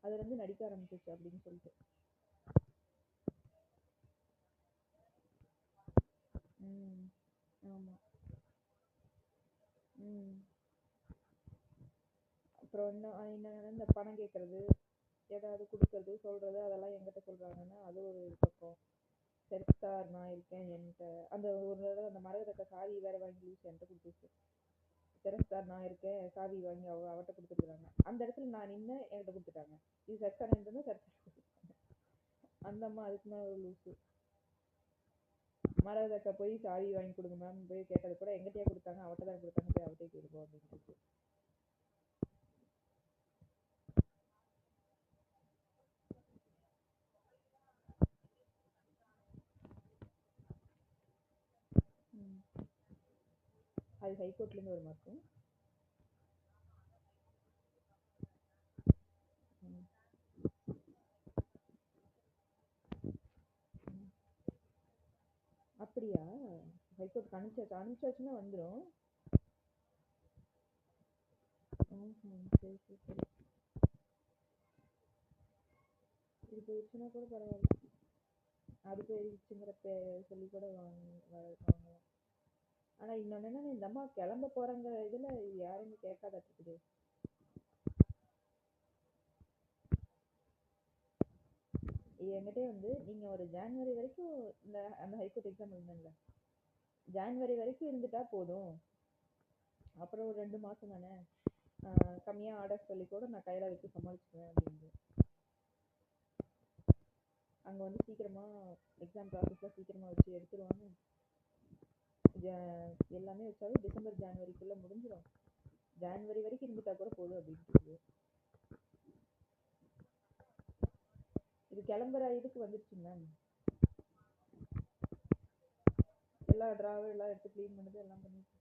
அதுலேருந்து நடிக்க ஆரம்பிச்சிச்சு அப்படின்னு சொல்லிட்டு. ம். ஆமா. ம். அப்புறம் இன்னும் இந்த பணம் கேட்கறது, ஏதாவது குடுக்கறது, சொல்றது அதெல்லாம் என்கிட்ட சொல்றாங்கன்னா, அது ஒரு பக்கம். சரி சார் நான் இருக்கேன் என்கிட்ட. அந்த ஒரு தடவை அந்த மரகதக்க சாவி வேற வாங்கி லூசு என்கிட்ட குடுத்துருச்சு. சரி சார் நான் இருக்கேன் சாவி வாங்கி அவட்ட குடுத்துருக்காங்க. அந்த இடத்துல நான் நின்னு என்கிட்ட குடுத்துட்டாங்க. இது சர்க்கார் இருந்ததுன்னா சர்க்கார் குடுத்துட்டாங்க. அந்த அம்மா அதுக்கு மேல ஒரு லூசு. மரகதக்க போய் சாவி வாங்கி கொடுங்க மேம் போய் கேட்டது கூட எங்கிட்டயே கொடுத்தாங்க, அவட்ட தான் கொடுத்தாங்க, போய் அவட்டே கேட்போம் அப்படின்னு. அது ஹைகோர்ட்லேருந்து வருமா இருக்கும். அப்படியா? ஹைகோர்ட் அனுப்பிச்சாச்சுன்னா வந்துடும். சரி சரி சரி. இது போயிடுச்சுன்னா கூட பரவாயில்ல. அது போயிடுச்சுங்கிற சொல்லி கூட வாங்கலாம். ஆனா இன்னொன்னு என்ன, இந்த அம்மா கிளம்ப போறாங்க இதுல யாருன்னு கேட்காத இருக்குது. என்கிட்டே வந்து நீங்க ஒரு ஜான்வரி வரைக்கும் இந்த அந்த ஹைகோர்ட் எக்ஸாம் எழுதுனீங்கல்ல, ஜான்வரி வரைக்கும் இருந்துட்டா போதும், அப்புறம் ஒரு 2 மாசம் தானே, கம்மியா ஆர்டர் சொல்லி கூட நான் கையில வச்சு சமாளிச்சுக்குவேன் அப்படின்னு. அங்க வந்து சீக்கிரமா எக்ஸாம் ப்ராசஸ்ல சீக்கிரமா வச்சு எடுத்துருவாங்க. எல்லாமே வச்சாலும் டிசம்பர் ஜான்வரிக்குள்ள முடிஞ்சிடும். ஜான்வரி வரைக்கும் இருந்துட்டா கூட போதும் அப்படின்னு. இது கிளம்புற இதுக்கு வந்துருச்சு மேம். எல்லா டிராவல் எல்லாம் எடுத்து க்ளீன் பண்ணது எல்லாம் பண்ணிட்டு.